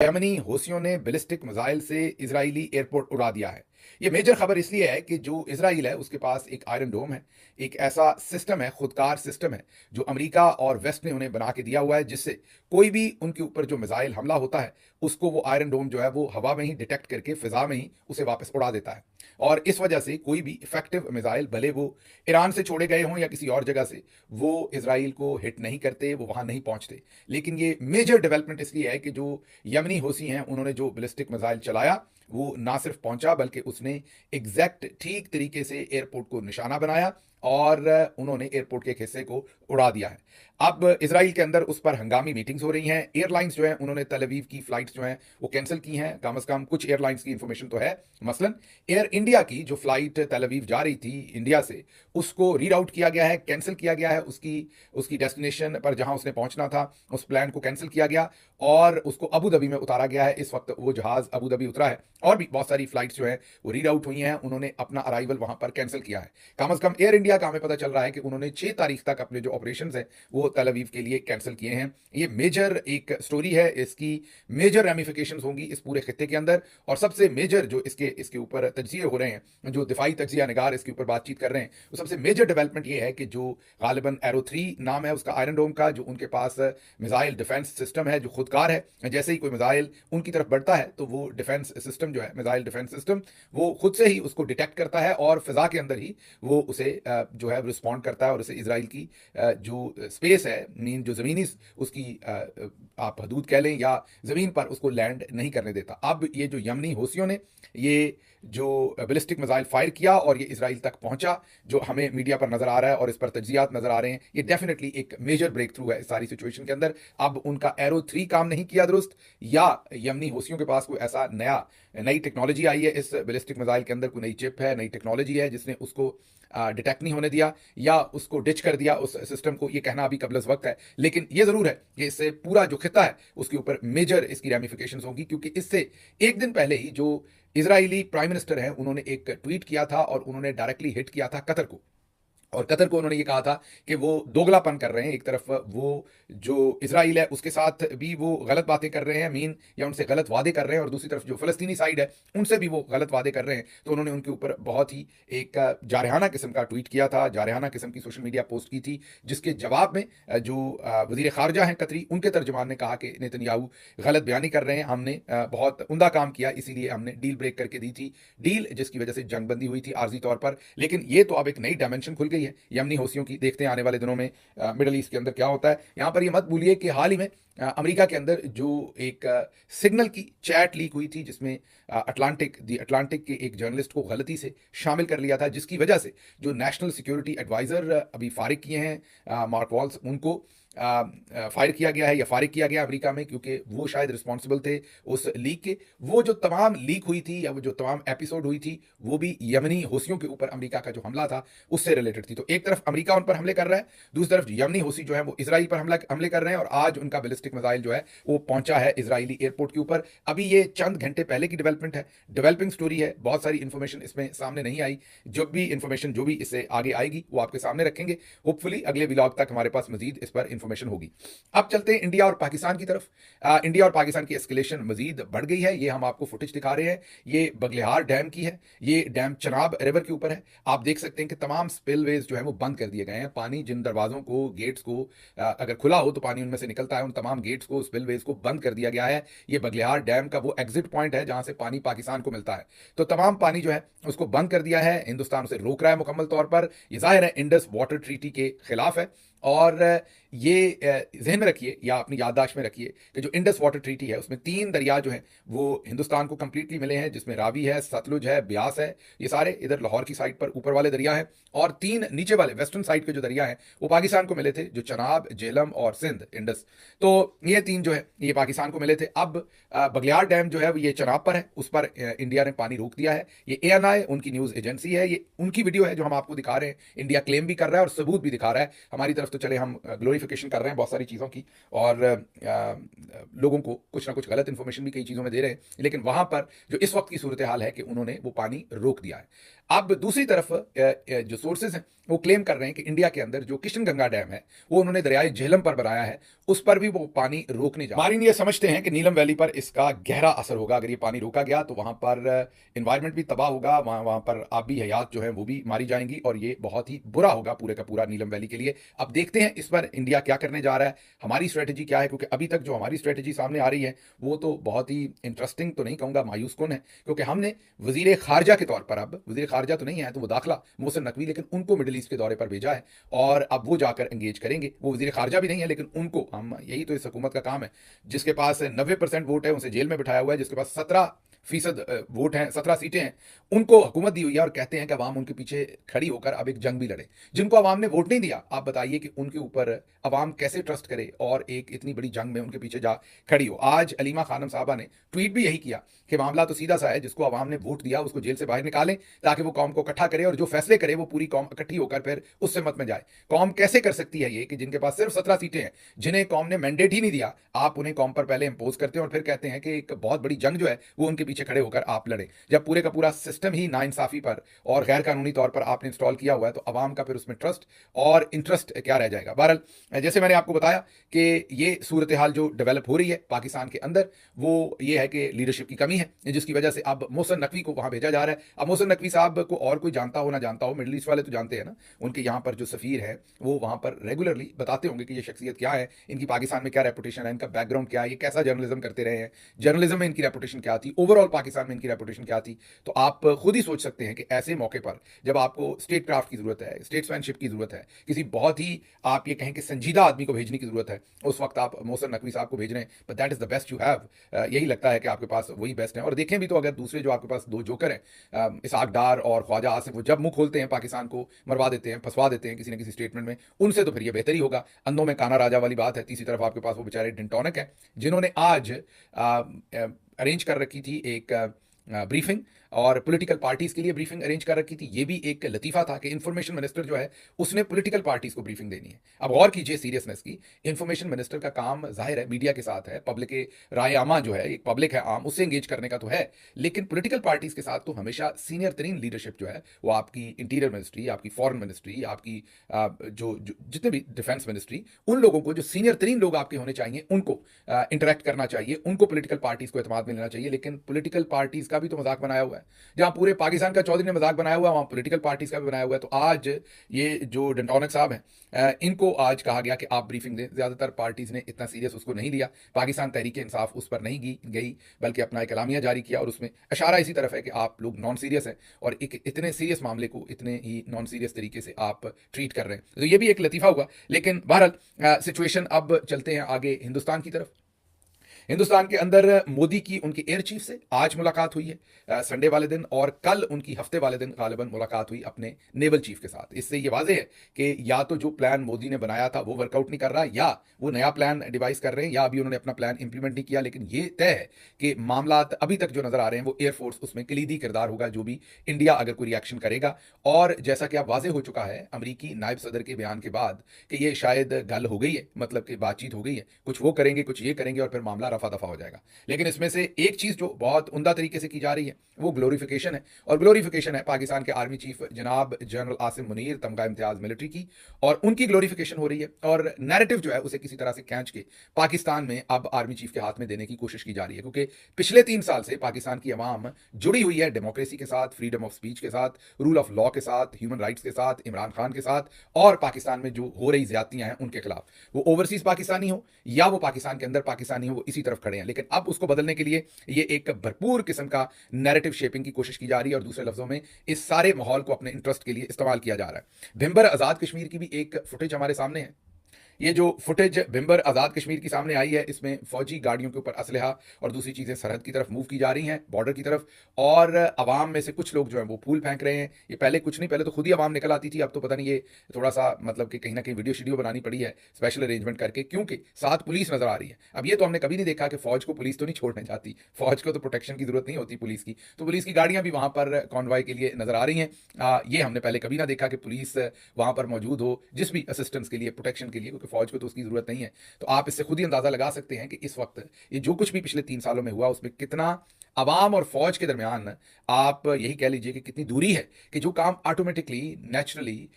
यमनी हौसियों ने ballistic missile से Israeli airport उड़ा दिया है। ये मेजर खबर इसलिए है कि जो इजराइल है उसके पास एक आयरन डोम है, एक ऐसा सिस्टम है, खुदकार सिस्टम है जो अमेरिका और वेस्ट ने उन्हें बना के दिया हुआ है, जिससे कोई भी उनके ऊपर जो मिसाइल हमला होता है उसको वो आयरन डोम जो है वो हवा में ही डिटेक्ट करके फिजा में ही उसे वापस उड़ा देता है। और इस वजह से कोई भी इफेक्टिव मिसाइल, भले वो ईरान से छोड़े गए हों या किसी और जगह से, वो इसराइल को हिट नहीं करते, वो वहां नहीं पहुंचते। लेकिन ये मेजर डेवलपमेंट इसलिए है कि जो यमनी होसी हैं उन्होंने जो बैलिस्टिक मिसाइल चलाया वो ना सिर्फ पहुंचा बल्कि उसने एग्जैक्ट ठीक तरीके से एयरपोर्ट को निशाना बनाया और उन्होंने एयरपोर्ट के एक हिस्से को उड़ा दिया है। अब इसराइल के अंदर उस पर हंगामी मीटिंग्स हो रही हैं। एयरलाइंस जो हैं उन्होंने तल अवीव की फ्लाइट्स जो हैं वो कैंसिल की हैं। कम से कम कुछ एयरलाइंस की इंफॉर्मेशन तो है। मसलन एयर इंडिया की जो फ्लाइट तल अवीव जा रही थी इंडिया से, उसको रीराउट किया गया है, कैंसिल किया गया है। उसकी उसकी डेस्टिनेशन पर जहां उसने पहुंचना था उस प्लान को कैंसिल किया गया और उसको अबू धाबी में उतारा गया है। इस वक्त वो जहाज अबू धाबी उतरा है और भी बहुत सारी फ्लाइट्स जो है वो रीराउट हुई हैं। उन्होंने अपना अराइवल वहां पर कैंसिल किया है। कम से कम एयर इंडिया का हमें पता चल रहा है कि उन्होंने 6 तारीख तक अपने जो ऑपरेशंस हैं वो तल अवीव के लिए कैंसिल किए हैं। ये मेजर एक स्टोरी है, इसकी मेजर रेमिफिकेशंस होंगी इस पूरे खित्ते के अंदर। और सबसे मेजर जो इसके इसके ऊपर तज्जिए हो रहे हैं, जो दिफाई तज्जिया निगार इसके ऊपर बातचीत कर रहे हैं, तो सबसे मेजर डेवलपमेंट ये है कि जो गालिबन एरो 3 नाम है उसका आयरन डोम का, जो उनके पास मिसाइल डिफेंस सिस्टम है जो खुदकार है। जैसे ही कोई मिसाइल उनकी तरफ बढ़ता है तो वो डिफेंस सिस्टम जो है, मिसाइल डिफेंस सिस्टम, वो खुद से ही उसको डिटेक्ट करता है और फिजा के अंदर ही वो उसे जो है रिस्पॉन्ड करता है और उसे इसराइल की जो स्पेस है, मीन जो ज़मीनी उसकी आप हदूद कह लें या ज़मीन पर, उसको लैंड नहीं करने देता। अब ये जो यमनी हौसियों ने ये जो बैलिस्टिक मिसाइल फायर किया और ये इसराइल तक पहुंचा, जो हमें मीडिया पर नजर आ रहा है और इस पर तज्जियात नजर आ रहे हैं, ये डेफिनेटली एक मेजर ब्रेक थ्रू है इस सारी सिचुएशन के अंदर। अब उनका एरो 3 काम नहीं किया दुरुस्त, या यमनी हौसियों के पास कोई ऐसा नई टेक्नोलॉजी आई है इस बैलिस्टिक मिसाइल के अंदर, कोई नई चिप है, नई टेक्नोलॉजी है जिसने उसको डिटेक्ट नहीं होने दिया या उसको डिच कर दिया उस सिस्टम को, ये कहना अभी कबल वक्त है। लेकिन ये जरूर है कि इससे पूरा जो खिता है उसके ऊपर मेजर इसकी रेमिफिकेशंस होंगी, क्योंकि इससे एक दिन पहले ही जो इजरायली प्राइम मिनिस्टर हैं उन्होंने एक ट्वीट किया था और उन्होंने डायरेक्टली हिट किया था कतर को। और कतर को उन्होंने ये कहा था कि वो दोगलापन कर रहे हैं। एक तरफ वो जो इसराइल है उसके साथ भी वो गलत बातें कर रहे हैं, मीन या उनसे गलत वादे कर रहे हैं, और दूसरी तरफ जो फ़लस्तीनी साइड है उनसे भी वो गलत वादे कर रहे हैं। तो उन्होंने उनके ऊपर बहुत ही एक जारहाना किस्म का ट्वीट किया था, जारहाना किस्म की सोशल मीडिया पोस्ट की थी, जिसके जवाब में जो वज़ीर ख़ारजा हैं कतरी, उनके तर्जमान ने कहा कि नेतन्याहू गलत बयानी कर रहे हैं, हमने बहुत उम्दा काम किया, इसीलिए हमने डील ब्रेक करके दी थी, डील जिसकी वजह से जंगबंदी हुई थी आर्जी तौर पर। लेकिन ये तो अब एक नई डायमेंशन खुल गई है यमनी हौसियों की। देखते हैं आने वाले दिनों में मिडल ईस्ट के अंदर क्या होता है। यहां पर ये मत भूलिए कि हाल ही में अमेरिका के अंदर जो एक सिग्नल की चैट लीक हुई थी जिसमें अटलांटिक के एक जर्नलिस्ट को गलती से शामिल कर लिया था, जिसकी वजह से जो नेशनल सिक्योरिटी एडवाइजर अभी फारिग किए हैं मार्क वॉल्स, उनको फायर किया गया है या फारिग किया गया अमेरिका में, क्योंकि वो शायद रिस्पॉन्सिबल थे उस लीक के। वो जो तमाम लीक हुई थी या वो जो तमाम एपिसोड हुई थी वो भी यमनी हौसियों के ऊपर अमेरिका का जो हमला था उससे रिलेटेड थी। तो एक तरफ अमेरिका उन पर हमले कर रहा है, दूसरी तरफ यमनी हौसी जो है वो इसराइल पर हमले कर रहे हैं, और आज उनका बैलिस्टिक मिसाइल जो है वो पहुंचा है इसराइली एयरपोर्ट के ऊपर। अभी ये चंद घंटे पहले की डेवलपमेंट है, डेवलपिंग स्टोरी है, बहुत सारी इंफॉर्मेशन इसमें सामने नहीं आई। जब भी इंफॉर्मेशन जो भी इससे आगे आएगी वो आपके सामने रखेंगे। होपफुली अगले व्लॉग तक हमारे पास मजीद इस पर इंफॉर्मेशन होगी। अब चलते हैं इंडिया और पाकिस्तान की तरफ। इंडिया और पाकिस्तान की एस्केलेशन मजीद बढ़ गई है। ये हम आपको फुटेज दिखा रहे हैं, ये बगलिहार डैम की है, ये डैम चनाब रिवर के ऊपर है। आप देख सकते हैं कि तमाम स्पिलवेज जो है वो बंद कर दिए गए हैं। पानी जिन दरवाजों को, गेट्स को, अगर खुला हो तो पानी उनमें से निकलता है, उन तमाम गेट्स को, स्पिलवेज को बंद कर दिया गया है। ये बगलिहार डैम का वो एग्जिट पॉइंट है जहां से पानी पाकिस्तान को मिलता है। तो तमाम पानी जो है उसको बंद कर दिया है, हिंदुस्तान उसे रोक रहा है मुकम्मल तौर पर। यह जाहिर है इंडस वाटर ट्रीटी के खिलाफ है। और ये जहन में रखिए या अपनी याददाश्त में रखिए कि जो इंडस वाटर ट्रीटी है उसमें 3 दरिया जो हैं वो हिंदुस्तान को कंप्लीटली मिले हैं, जिसमें रावी है, सतलुज है, ब्यास है। ये सारे इधर लाहौर की साइड पर ऊपर वाले दरिया हैं, और 3 नीचे वाले वेस्टर्न साइड के जो दरिया हैं वो पाकिस्तान को मिले थे, जो चनाब, झेलम और सिंध, इंडस। तो ये 3 जो है ये पाकिस्तान को मिले थे। अब बगलियार डैम जो है ये चनाब पर है, उस पर इंडिया ने पानी रोक दिया है। ये ANI उनकी न्यूज़ एजेंसी है, ये उनकी वीडियो है जो हम आपको दिखा रहे हैं। इंडिया क्लेम भी कर रहा है और सबूत भी दिखा रहा है। हमारी तरफ तरफ तो चले हम ग्लोरिफिकेशन कर रहे हैं बहुत सारी चीज़ों की, और लोगों को कुछ ना कुछ गलत इन्फॉर्मेशन भी कई चीज़ों में दे रहे हैं, लेकिन वहाँ पर जो इस वक्त की सूरत हाल है कि उन्होंने वो पानी रोक दिया है। अब दूसरी तरफ जो सोर्सेज हैं वो क्लेम कर रहे हैं कि इंडिया के अंदर जो किशनगंगा डैम है वो उन्होंने दरियाई झेलम पर बनाया है, उस पर भी वो पानी रोकने जा रहे हैं। मारिन ये समझते हैं कि नीलम वैली पर इसका गहरा असर होगा। अगर ये पानी रोका गया तो वहां पर एनवायरनमेंट भी तबाह होगा, वहां पर आबी हयात जो है वो भी मारी जाएंगी, और ये बहुत ही बुरा होगा पूरे का पूरा नीलम वैली के लिए। अब देखते हैं इस पर इंडिया क्या करने जा रहा है, हमारी स्ट्रेटेजी क्या है, क्योंकि अभी तक जो हमारी स्ट्रेटेजी सामने आ रही है वो तो बहुत ही इंटरेस्टिंग तो नहीं कहूंगा, मायूस कुन है, क्योंकि हमने वजीर खारजा के तौर पर, अब वजीर खारजा तो नहीं है तो वो दाखिला मोहसिन नकवी, लेकिन उनको मिडिल ईस्ट के दौरे पर भेजा है और अब वो जाकर एंगेज करेंगे। वो वजीर खारजा भी नहीं है, लेकिन उनको हम, यही तो इस हुकूमत का काम है, जिसके पास 90% वोट है उसे जेल में बिठाया हुआ है, जिसके पास 17% वोट हैं, 17 सीटें हैं, उनको हुकूमत दी हुई है, और कहते हैं कि अवाम उनके पीछे खड़ी होकर अब एक जंग भी लड़े। जिनको अवाम ने वोट नहीं दिया, आप बताइए कि उनके ऊपर अवाम कैसे ट्रस्ट करे और एक इतनी बड़ी जंग में उनके पीछे जा खड़ी हो। आज अलीमा खानम साहबा ने ट्वीट भी यही किया कि मामला तो सीधा सा है, जिसको अवाम ने वोट दिया उसको जेल से बाहर निकालें ताकि वो कौम को इकट्ठा करे, और जो फैसले करे वो पूरी कौम इकट्ठी होकर फिर उससे मत में जाए। कौम कैसे कर सकती है ये कि जिनके पास सिर्फ 17 सीटें हैं, जिन्हें कौम ने मैंडेट ही नहीं दिया, आप उन्हें कौम पर पहले इंपोज करते हैं और फिर कहते हैं कि एक बहुत बड़ी जंग जो है वो उनके पीछे खड़े होकर आप लड़े। जब पूरे का पूरा सिस्टम ही नाइंसाफी पर और गैर कानूनी तौर पर आपने इंस्टॉल किया हुआ है, तो अवाम का फिर उसमें ट्रस्ट और इंटरेस्ट क्या रह जाएगा। बहरहाल जैसे मैंने आपको बताया कि ये सूरत हाल जो डेवलप हो रही है पाकिस्तान के अंदर, वो ये है कि लीडरशिप की कमी है, जिसकी वजह से अब मोहसिन नकवी को वहां भेजा जा रहा है। अब मोहसिन नकवी साहब को और कोई जानता हो ना जानता हो, मिडिल ईस्ट वाले तो जानते हैं ना, उनके यहाँ पर जो सफीर है वो वहां पर रेगुलरली बताते होंगे कि ये शख्सियत क्या है, इनकी पाकिस्तान में क्या रेपुटेशन है, इनका बैकग्राउंड क्या है, ये कैसा जर्नलिज्म करते रहे हैं, जर्नलिज्म में इनकी रेपुटेशन क्या थी, ओवरऑल पाकिस्तान में इनकी रेपुटेशन क्या थी। तो आप खुद ही सोच सकते हैं कि ऐसे मौके पर जब आपको स्टेट क्राफ्ट की जरूरत है, स्टेट्समैनशिप की जरूरत है, किसी बहुत ही आप ये कहें कि संजीदा आदमी को भेजने की जरूरत है, उस वक्त आप मोहसिन नकवी साहब को भेज रहे हैं, but that is the best you have. यही लगता है कि आपके पास वही बेस्ट है। और देखें भी तो अगर दूसरे जो आपके पास दो जोकर हैं, इसहाक डार और ख्वाजा आसिफ, वो जब मुंह खोलते हैं पाकिस्तान को मरवा देते हैं, फंसवा देते हैं किसी न किसी स्टेटमेंट में, उनसे तो फिर ये बेहतर ही होगा। अंधों में काना राजा वाली बात है। तीसरी तरफ आपके पास वो बेचारे डिंटोनिक है, जिन्होंने आज अरेंज कर रखी थी एक ब्रीफिंग, और पॉलिटिकल पार्टीज के लिए ब्रीफिंग अरेंज कर रखी थी। ये भी एक लतीफा था कि इंफॉर्मेशन मिनिस्टर जो है उसने पॉलिटिकल पार्टीज को ब्रीफिंग देनी है। अब गौर कीजिए सीरियसनेस की, इंफॉर्मेशन मिनिस्टर का काम जाहिर है मीडिया के साथ है, पब्लिक के राय आमा जो है, एक पब्लिक है आम, उससे एंगेज करने का तो है, लेकिन पॉलिटिकल पार्टीज के साथ तो हमेशा सीनियर तरीन लीडरशिप जो है वो आपकी इंटीरियर मिनिस्ट्री, आपकी फॉरेन मिनिस्ट्री, आपकी जो जितने भी डिफेंस मिनिस्ट्री, उन लोगों को जो सीनियर तरीन लोग आपके होने चाहिए उनको इंटरेक्ट करना चाहिए, उनको पॉलिटिकल पार्टीज को एतमाद में लेना चाहिए। लेकिन पॉलिटिकल पार्टीज का भी तो मजाक बनाया हुआ है, जहां पूरे पाकिस्तान का चौधरी ने मजाक बनाया हुआ है, वहां पॉलिटिकल पार्टीज का भी बनाया हुआ है। तो आज ये जो डेंटोनिक साहब हैं, इनको आज कहा गया कि आप ब्रीफिंग दें। ज्यादातर पार्टीज ने इतना सीरियस उसको नहीं लिया, पाकिस्तान तहरीक इंसाफ उस पर नहीं गई, बल्कि अपना एक एलामिया जारी किया, और उसमें इशारा इसी तरफ है कि आप लोग नॉन सीरियस हैं और एक इतने सीरियस मामले को इतने ही नॉन सीरियस तरीके से आप ट्रीट कर रहे हैं। तो ये भी एक लतीफा हुआ। लेकिन बहरहाल सिचुएशन, अब चलते हैं आगे हिंदुस्तान की तरफ। हिंदुस्तान के अंदर मोदी की उनके एयर चीफ से आज मुलाकात हुई है संडे वाले दिन, और कल उनकी हफ्ते वाले दिन गालिबन मुलाकात हुई अपने नेवल चीफ के साथ। इससे ये वाज़ेह है कि या तो जो प्लान मोदी ने बनाया था वो वर्कआउट नहीं कर रहा, या वो नया प्लान डिवाइस कर रहे हैं, या अभी उन्होंने अपना प्लान इंप्लीमेंट नहीं किया। लेकिन ये तय है कि मामला अभी तक जो नजर आ रहे हैं वो एयरफोर्स उसमें कलीदी किरदार होगा, जो भी इंडिया अगर कोई रिएक्शन करेगा। और जैसा कि अब वाज़ेह हो चुका है अमरीकी नायब सदर के बयान के बाद कि ये शायद गल हो गई है, मतलब कि बातचीत हो गई है, कुछ वो करेंगे कुछ ये करेंगे, और फिर मामला रफा दफा हो जाएगा। लेकिन इसमें से एक चीज जो बहुत उम्दा तरीके से की जा रही है वो ग्लोरिफिकेशन है, और ग्लोरिफिकेशन है पाकिस्तान के आर्मी चीफ जनाब जनरल आसिम मुनीर, तमगा इम्तियाज मिलिट्री की, और उनकी ग्लोरिफिकेशन हो रही है। और नैरेटिव जो है उसे किसी तरह से खींच के पाकिस्तान में अब आर्मी चीफ के हाथ में देने की कोशिश की जा रही है, क्योंकि पिछले 3 साल से पाकिस्तान की अवाम जुड़ी हुई है डेमोक्रेसी के साथ, फ्रीडम ऑफ स्पीच के साथ, रूल ऑफ लॉ के साथ, ह्यूमन राइट्स के साथ, इमरान खान के साथ, और पाकिस्तान में जो हो रही ज्यादतियां हैं उनके खिलाफ, वो ओवरसीज पाकिस्तानी हो या वो पाकिस्तान के अंदर पाकिस्तानी हो, वो इसी तरफ खड़े हैं। लेकिन अब उसको बदलने के लिए ये एक भरपूर किस्म का नैरेटिव शेपिंग की कोशिश की जा रही है, और दूसरे लफ्जों में इस सारे माहौल को अपने इंटरेस्ट के लिए इस्तेमाल किया जा रहा है। भिंबर आजाद कश्मीर की भी एक फुटेज हमारे सामने है। ये जो फुटेज भिंबर आज़ाद कश्मीर की सामने आई है, इसमें फौजी गाड़ियों के ऊपर असलहा और दूसरी चीज़ें सरहद की तरफ मूव की जा रही हैं, बॉर्डर की तरफ, और अवाम में से कुछ लोग जो हैं वो फूल फेंक रहे हैं। ये पहले कुछ नहीं, पहले तो खुद ही अवाम निकल आती थी, अब तो पता नहीं ये थोड़ा सा मतलब कि कहीं ना कहीं वीडियो शीडियो बनानी पड़ी है स्पेशल अरेंजमेंट करके, क्योंकि साथ पुलिस नजर आ रही है। अब ये तो हमने कभी नहीं देखा कि फौज को पुलिस तो नहीं छोड़ने जाती, फौज को तो प्रोटेक्शन की जरूरत नहीं होती पुलिस की, तो पुलिस की गाड़ियां भी वहां पर कॉन्वॉय के लिए नजर आ रही हैं। ये हमने पहले कभी ना देखा कि पुलिस वहां पर मौजूद हो जिस भी असिस्टेंस के लिए, प्रोटेक्शन के लिए, क्योंकि फौज को तो उसकी जरूरत नहीं है। तो आप इससे खुद ही अंदाजा लगा सकते हैं कि इस वक्त ये जो कुछ भी पिछले 3 सालों में हुआ उसमें कितना अवाम और फौज के दरमियान, आप यही कह लीजिए कि कितनी दूरी है कि जो काम ऑटोमेटिकली नेचुरली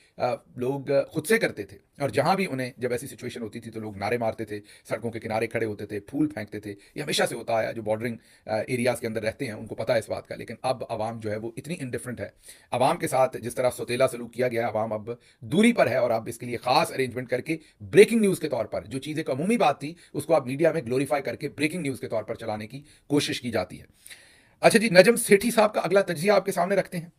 लोग खुद से करते थे, और जहां भी उन्हें जब ऐसी सिचुएशन होती थी तो लोग नारे मारते थे, सड़कों के किनारे खड़े होते थे, फूल फेंकते थे। ये हमेशा से होता आया, जो बॉर्डरिंग एरियाज के अंदर रहते हैं उनको पता है इस बात का। लेकिन अब अवाम जो है वो इतनी इंडिफरेंट है, अवाम के साथ जिस तरह सौतेला सलूक किया गया है, अवाम अब दूरी पर है, और अब इसके लिए खास अरेंजमेंट करके ब्रेकिंग न्यूज़ के तौर पर जो चीज़ एक अमूमी बात थी उसको आप मीडिया में ग्लोरीफाई करके ब्रेकिंग न्यूज़ के तौर पर चलाने की कोशिश की जाती है। अच्छा जी, नजम सेठी साहब का अगला तजिया आपके सामने रखते हैं।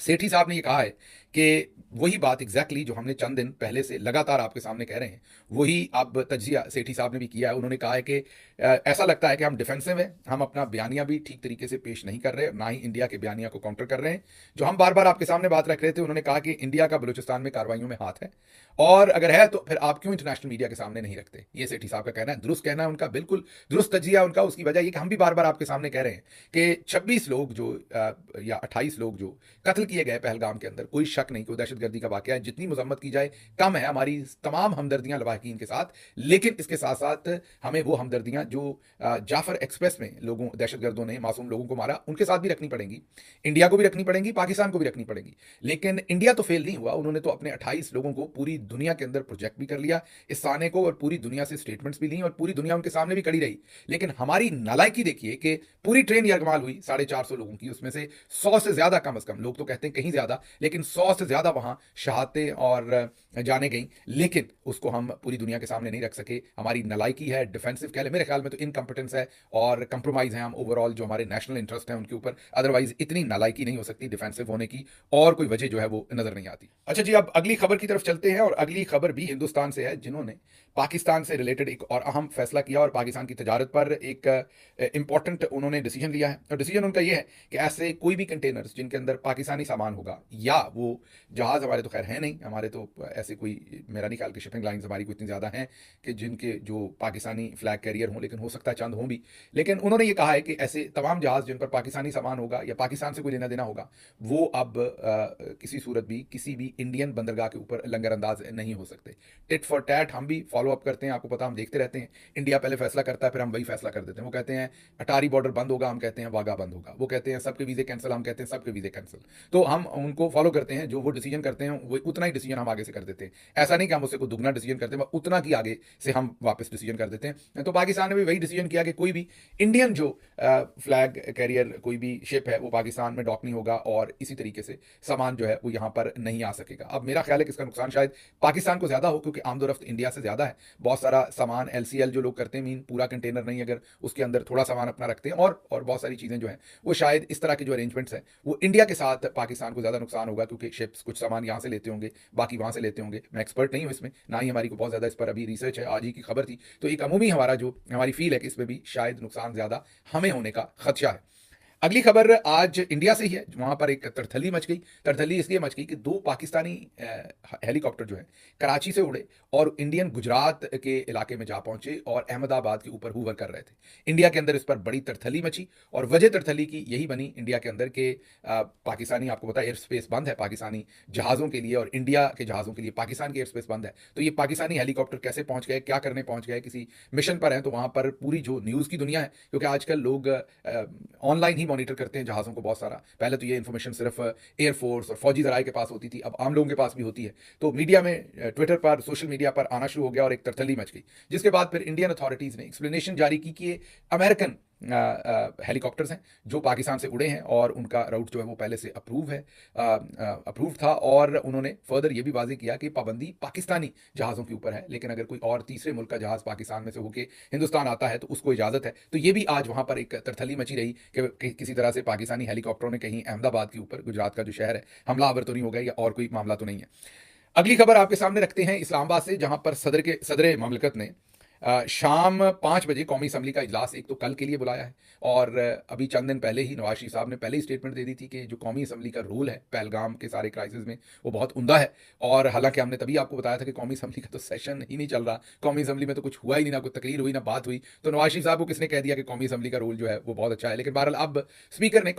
सेठी साहब ने ये कहा है कि वही बात एग्जैक्टली जो हमने चंद दिन पहले से लगातार आपके सामने कह रहे हैं, वही अब तजिया सेठी साहब ने भी किया है। उन्होंने कहा है कि ऐसा लगता है कि हम डिफेंसिव हैं, हम अपना बयानिया भी ठीक तरीके से पेश नहीं कर रहे, ना ही इंडिया के बयानिया को काउंटर कर रहे हैं। जो हम बार बार आपके सामने बात रख रहे थे, उन्होंने कहा कि इंडिया का बलूचिस्तान में कार्रवाइयों में हाथ है, और अगर है तो फिर आप क्यों इंटरनेशनल मीडिया के सामने नहीं रखते। ये सेठी साहब का कहना है, दुरुस्त कहना है उनका, बिल्कुल दुरुस्त तजिया उनका। उसकी वजह ये कि हम भी बार बार आपके सामने कह रहे हैं कि 26 लोग जो या 28 लोग जो कत्ल किए गए पहलगाम के अंदर, कोई शक नहीं कि दहशतगर्दी का वाकया है, जितनी मजम्मत की जाए कम है। हमारी तमाम हमदर्दियां लवाहकीन के साथ, लेकिन इसके साथ साथ हमें वो हमदर्दियां जो जाफर एक्सप्रेस में लोगों, दहशतगर्दों ने मासूम लोगों को मारा, उनके साथ भी रखनी पड़ेंगी, इंडिया को भी रखनी पड़ेंगी, पाकिस्तान को भी रखनी पड़ेगी। लेकिन इंडिया तो फेल नहीं हुआ, उन्होंने तो अपने 28 लोगों को पूरी दुनिया के अंदर प्रोजेक्ट भी कर लिया इस साने को, और पूरी दुनिया से स्टेटमेंट्स भी ली, और पूरी दुनिया उनके सामने भी खड़ी रही। लेकिन हमारी नालायकी देखिए कि पूरी ट्रेन यरगमाल हुई 450 लोगों की, उसमें से 100 से ज्यादा, कम से कम लोग तो कहते हैं कहीं ज्यादा, लेकिन 100 से ज्यादा वहां शहादतें और जाने गई, लेकिन उसको हम पूरी दुनिया के सामने नहीं रख सके। हमारी नालायकी है, डिफेंसिव कह ले, मेरे ख्याल में तो इनकम्पिटेंस है, और कंप्रोमाइज है हम ओवरऑल जो हमारे नेशनल इंटरेस्ट है उनके ऊपर। अदरवाइज इतनी नालायकी नहीं हो सकती डिफेंसिव होने की, और कोई वजह जो है वो नजर नहीं आती। अच्छा जी, अब अगली खबर की तरफ चलते हैं, और अगली खबर भी हिंदुस्तान से है, जिन्होंने पाकिस्तान से रिलेटेड एक और अहम फैसला किया, और पाकिस्तान की तजारत पर एक इंपॉर्टेंट उन्होंने डिसीजन लिया है। और डिसीजन उनका यह है कि ऐसे कोई भी कंटेनर्स जिनके अंदर पाकिस्तानी सामान होगा, या वो जहाज, हमारे तो खैर है नहीं, हमारे तो ऐसे कोई, मेरा नहीं ख्याल कि शिपिंग लाइंस हमारी कोई इतनी ज़्यादा हैं कि जिनके जो पाकिस्तानी फ्लैग कैरियर हों, लेकिन हो सकता है चंद हों भी। लेकिन उन्होंने ये कहा है कि ऐसे तमाम जहाज जिन पर पाकिस्तानी सामान होगा या पाकिस्तान से कोई लेना देना होगा, वो अब किसी सूरत भी किसी भी इंडियन बंदरगाह के ऊपर लंगर अंदाज नहीं हो सकते। टिट फॉर टैट हम भी फॉलो अप करते हैं, आपको पता, हम देखते रहते हैं। इंडिया पहले फैसला करता है, फिर हम वही फैसला कर देते हैं। वो कहते हैं अटारी बॉर्डर बंद होगा, हम कहते हैं वाघा बंद होगा। वो कहते हैं सबके वीजे कैंसिल, हम कहते हैं सबके वीजे कैंसिल। तो हम उनको फॉलो करते हैं, जो वो डिसीजन करते हैं वो उतना ही डिसीजन हम आगे से कर देते हैं। ऐसा नहीं कि हम उससे कोई दुगना डिसीजन करते हैं, उतना की आगे से हम वापस डिसीजन कर देते हैं। तो पाकिस्तान ने भी वही डिसीजन किया कि कोई भी इंडियन जो फ्लैग कैरियर कोई भी शिप है वो पाकिस्तान में डॉक नहीं होगा, और इसी तरीके से सामान जो है वो यहाँ पर नहीं आ सकेगा। अब मेरा ख्याल है कि इसका नुकसान शायद पाकिस्तान को ज्यादा हो, क्योंकि आमदोरफ्त इंडिया से ज्यादा है। बहुत सारा सामान LCL जो लोग करते हैं, मीन पूरा कंटेनर नहीं, अगर उसके अंदर थोड़ा सामान अपना रखते हैं, और बहुत सारी चीजें जो हैं वो शायद इस तरह के जो अरेंजमेंट्स हैं वो इंडिया के साथ पाकिस्तान को ज्यादा नुकसान होगा, क्योंकि शिप्स कुछ सामान यहाँ से लेते होंगे, बाकी वहां से लेते होंगे। मैं एक्सपर्ट नहीं हूँ इसमें, ना ही हमारी को बहुत ज्यादा इस पर अभी रिसर्च है, आज ही की खबर थी। तो एक अमूमी हमारा जो हमारी फील है कि इसमें भी शायद नुकसान ज्यादा हमें होने का खदशा है। अगली खबर आज इंडिया से ही है, वहां पर एक तरथली मच गई। तरथली इसलिए मच गई कि 2 पाकिस्तानी हेलीकॉप्टर जो है कराची से उड़े और इंडियन गुजरात के इलाके में जा पहुंचे, और अहमदाबाद के ऊपर हूवर कर रहे थे। इंडिया के अंदर इस पर बड़ी तरथली मची, और वजह तरथली की यही बनी इंडिया के अंदर के पाकिस्तानी, आपको पता है एयर स्पेस बंद है पाकिस्तानी जहाज़ों के लिए, और इंडिया के जहाज़ों के लिए पाकिस्तान की एयर स्पेस बंद है। तो ये पाकिस्तानी हेलीकॉप्टर कैसे पहुंच गए, क्या करने पहुंच गए, किसी मिशन पर हैं, तो वहां पर पूरी जो न्यूज़ की दुनिया है, क्योंकि आजकल लोग ऑनलाइन ही मॉनिटर करते हैं जहाज़ों को बहुत सारा। पहले तो ये इन्फॉर्मेशन सिर्फ एयरफोर्स और फौजी जराये के पास होती थी, अब आम लोगों के पास भी होती है। तो मीडिया में, ट्विटर पर, सोशल मीडिया पर आना शुरू हो गया, और एक तरथली मच गई, जिसके बाद फिर इंडियन अथॉरिटीज़ ने एक्सप्लेनेशन जारी की कि ये अमेरिकन हेलीकॉप्टर्स हैं जो पाकिस्तान से उड़े हैं, और उनका राउट जो है वो पहले से अप्रूव था। और उन्होंने फर्दर ये भी वाजे किया कि पाबंदी पाकिस्तानी जहाज़ों के ऊपर है, लेकिन अगर कोई और तीसरे मुल्क का जहाज़ पाकिस्तान में से होकर हिंदुस्तान आता है तो उसको इजाज़त है। तो ये भी आज वहाँ पर एक तरथली मची रही कि किसी तरह से पाकिस्तानी हेलीकॉप्टरों ने कहीं अहमदाबाद के ऊपर, गुजरात का जो शहर है, हमला आवर तो नहीं हो गया, या और कोई मामला तो नहीं है। अगली खबर आपके सामने रखते हैं इस्लामाबाद से, जहां पर सदर ममलकत ने शाम 5 बजे कौमी असम्बली का इजलास एक तो कल के लिए बुलाया है, और अभी चंद दिन पहले ही नवाज शरीफ साहब ने पहले ही स्टेटमेंट दे दी थी कि जो कौमी असम्बली का रोल है पहलगाम के सारे क्राइसिस में वो बहुत उमदा है। और हालांकि हमने तभी आपको बताया था कि कौमी असम्बली का तो सेशन ही नहीं चल रहा, कौमी असम्बली में तो कुछ हुआ ही नहीं, ना कोई तकरीर हुई ना बात हुई, तो नवाज शरीफ साहब को किसने कह दिया कि कौमी असम्बली का रोल जो है वो बहुत अच्छा है। लेकिन बहरहाल अब स्पीकर ने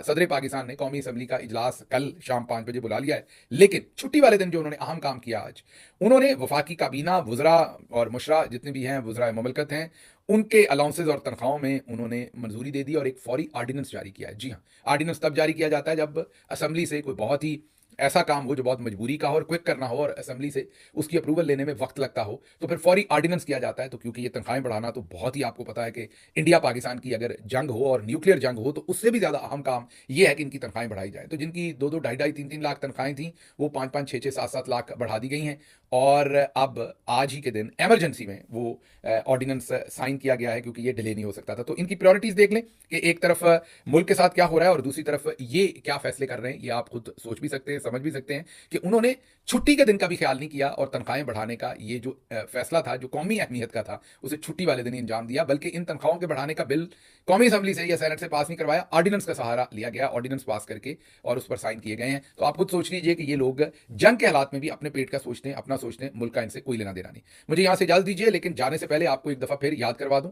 सदर पाकिस्तान ने कौमी असम्बली का इजलास कल शाम 5 बजे बुला लिया है। लेकिन छुट्टी वाले दिन जो उन्होंने अहम काम किया आज, उन्होंने वफाकी काबीना, वुज़रा और मुशरा जितने भी हैं वुज़रा ममलकत हैं, उनके अलाउंसेज और तनख्वाहों में उन्होंने मंजूरी दे दी और एक फौरी आर्डिनेंस जारी किया है। जी हाँ, आर्डिनेंस तब जारी किया जाता है जब असम्बली से कोई बहुत ही ऐसा काम हो जो बहुत मजबूरी का हो और क्विक करना हो और असम्बली से उसकी अप्रूवल लेने में वक्त लगता हो, तो फिर फौरी आर्डिनेंस किया जाता है। तो क्योंकि ये तनख्वाहें बढ़ाना तो बहुत ही आपको पता है कि इंडिया पाकिस्तान की अगर जंग हो और न्यूक्लियर जंग हो तो उससे भी ज़्यादा अहम काम ये है कि इनकी तनख्वाहें बढ़ाई जाए। तो जिनकी 2-2, ढाई-ढाई, 3-3 लाख तनख्वाहें थी, वो 5-5, 6-6, 7-7 लाख बढ़ा दी गई हैं। और अब आज ही के दिन एमरजेंसी में वो ऑर्डिनेंस साइन किया गया है, क्योंकि ये डिले नहीं हो सकता था। तो इनकी प्रायोरिटीज देख लें कि एक तरफ मुल्क के साथ क्या हो रहा है और दूसरी तरफ ये क्या फैसले कर रहे हैं। ये आप खुद सोच भी सकते हैं, समझ भी सकते हैं कि उन्होंने छुट्टी के दिन का भी ख्याल नहीं किया और तनख्वाहें बढ़ाने का ये जो फैसला था, जो कौमी अहमियत का था, उसे छुट्टी वाले दिन ही अंजाम दिया। बल्कि इन तनख्वाहों के बढ़ाने का बिल कौमी असम्बली से या सेनेट से पास नहीं करवाया, ऑर्डिनेंस का सहारा लिया गया, ऑर्डिनेंस पास करके और उस पर साइन किए गए हैं। तो आप खुद सोच लीजिए कि ये लोग जंग के हालात में भी अपने पेट का सोचते हैं, अपना सोचते हैं, मुल्क का इनसे कोई लेना देना नहीं। मुझे यहां से इजाजत दीजिए, लेकिन जाने से पहले आपको एक दफा फिर याद करवा दूं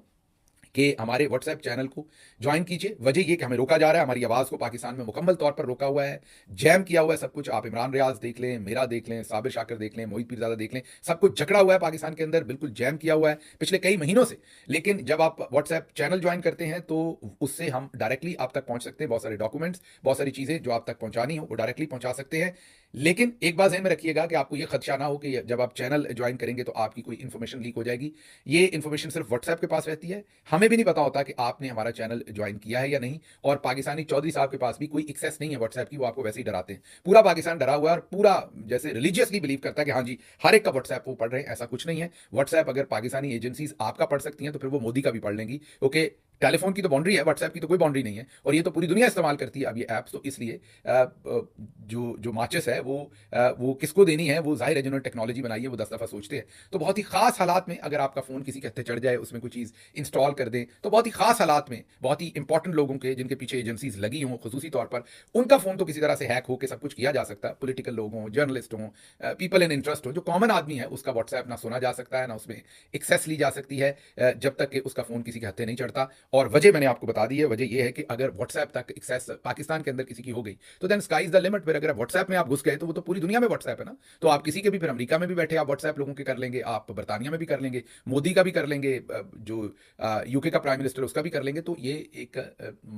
कि हमारे व्हाट्सएप चैनल को ज्वाइन कीजिए। वजह ये कि हमें रोका जा रहा है, हमारी आवाज़ को पाकिस्तान में मुकम्मल तौर पर रोका हुआ है, जैम किया हुआ है सब कुछ। आप इमरान रियाज देख लें, मेरा देख लें, साबिर शाकिर देख लें, मोहित पीरज़ादा देख लें, सब कुछ जकड़ा हुआ है पाकिस्तान के अंदर, बिल्कुल जैम किया हुआ है पिछले कई महीनों से। लेकिन जब आप व्हाट्सएप चैनल ज्वाइन करते हैं तो उससे हम डायरेक्टली आप तक पहुंच सकते हैं। बहुत सारे डॉक्यूमेंट्स, बहुत सारी चीज़ें जो आप तक पहुंचानी हो वो डायरेक्टली पहुंचा सकते हैं। लेकिन एक बात ध्यान में रखिएगा कि आपको ये खदशा ना हो कि जब आप चैनल ज्वाइन करेंगे तो आपकी कोई इन्फॉर्मेशन लीक हो जाएगी। ये इन्फॉर्मेशन सिर्फ व्हाट्सएप के पास रहती है, हमें भी नहीं पता होता कि आपने हमारा चैनल ज्वाइन किया है या नहीं। और पाकिस्तानी चौधरी साहब के पास भी कोई एक्सेस नहीं है व्हाट्सएप की, वो आपको वैसे ही डराते हैं। पूरा पाकिस्तान डरा हुआ है और पूरा जैसे रिलीजियसली बिलीव करता है कि हाँ जी हर एक का व्हाट्सएप वो पढ़ रहे हैं। ऐसा कुछ नहीं है। व्हाट्सएप अगर पाकिस्तानी एजेंसीज आपका पढ़ सकती हैं तो फिर वो मोदी का भी पढ़ लेंगी। ओके, टेलीफोन की तो बाउंड्री है, व्हाट्सएप की तो कोई बाउंड्री नहीं है, और ये तो पूरी दुनिया इस्तेमाल करती है अब ये ऐप्स। तो इसलिए जो जो माचिस है वो किसको देनी है, वो जाहिर है जिन्होंने टेक्नोलॉजी बनाई है वो 10 दफ़ा सोचते हैं। तो बहुत ही खास हालात में अगर आपका फ़ोन किसी के हत्थे चढ़ जाए, उसमें कोई चीज़ इंस्टॉल कर दें, तो बहुत ही खास हालात में बहुत ही इंपॉर्टेंट लोगों के जिनके पीछे एजेंसीज लगी हों खुसूसी तौर पर, उनका फ़ोन तो किसी तरह से हैक हो के सब कुछ किया जा सकता है। पोलिटिकल लोग हों, जर्नलिस्ट हों, पीपल इन इंटरेस्ट हो, जो कॉमन आदमी है उसका व्हाट्सएप ना सुना जा सकता है, ना उसमें एक्सेस ली जा सकती है जब तक कि उसका फ़ोन किसी के हत्थे नहीं चढ़ता। और वजह मैंने आपको बता दी है, वजह यह है कि अगर व्हाट्सएप तक एक्सेस पाकिस्तान के अंदर किसी की हो गई तो then sky is the limit. फिर अगर व्हाट्सएप में आप घुस गए तो वो तो पूरी दुनिया में व्हाट्सएप है ना। तो आप किसी के भी, फिर अमेरिका में भी बैठे आप व्हाट्सएप लोगों के कर लेंगे, आप बरतानिया में भी कर लेंगे, मोदी का भी कर लेंगे, जो यूके का प्राइम मिनिस्टर उसका भी कर लेंगे। तो ये एक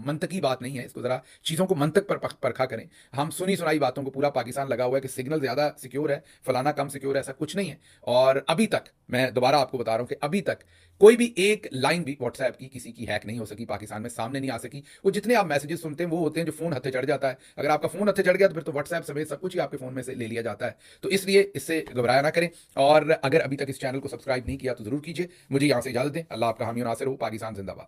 मंतकी बात नहीं है, इसको जरा चीज़ों को मंतक पर परखा करें। हम सुनी सुनाई बातों को पूरा पाकिस्तान लगा हुआ है कि सिग्नल ज़्यादा सिक्योर है, फलाना कम सिक्योर है, ऐसा कुछ नहीं है। और अभी तक मैं दोबारा आपको बता रहा हूं कि अभी तक कोई भी एक लाइन भी व्हाट्सएप की किसी की हैक नहीं हो सकी, पाकिस्तान में सामने नहीं आ सकी। वो जितने आप मैसेजेस सुनते हैं वो होते हैं जो फोन हत्थे चढ़ जाता है। अगर आपका फोन हत्थे चढ़ गया तो फिर तो व्हाट्सएप समेत सब कुछ ही आपके फोन में से ले लिया जाता है। तो इसलिए इससे घबराया ना करें। और अगर अभी तक इस चैनल को सब्सक्राइब नहीं किया तो जरूर कीजिए। मुझे यहां से इजाजत दें। अल्लाह आपका हामी और नासिर हो। पाकिस्तान जिंदाबाद।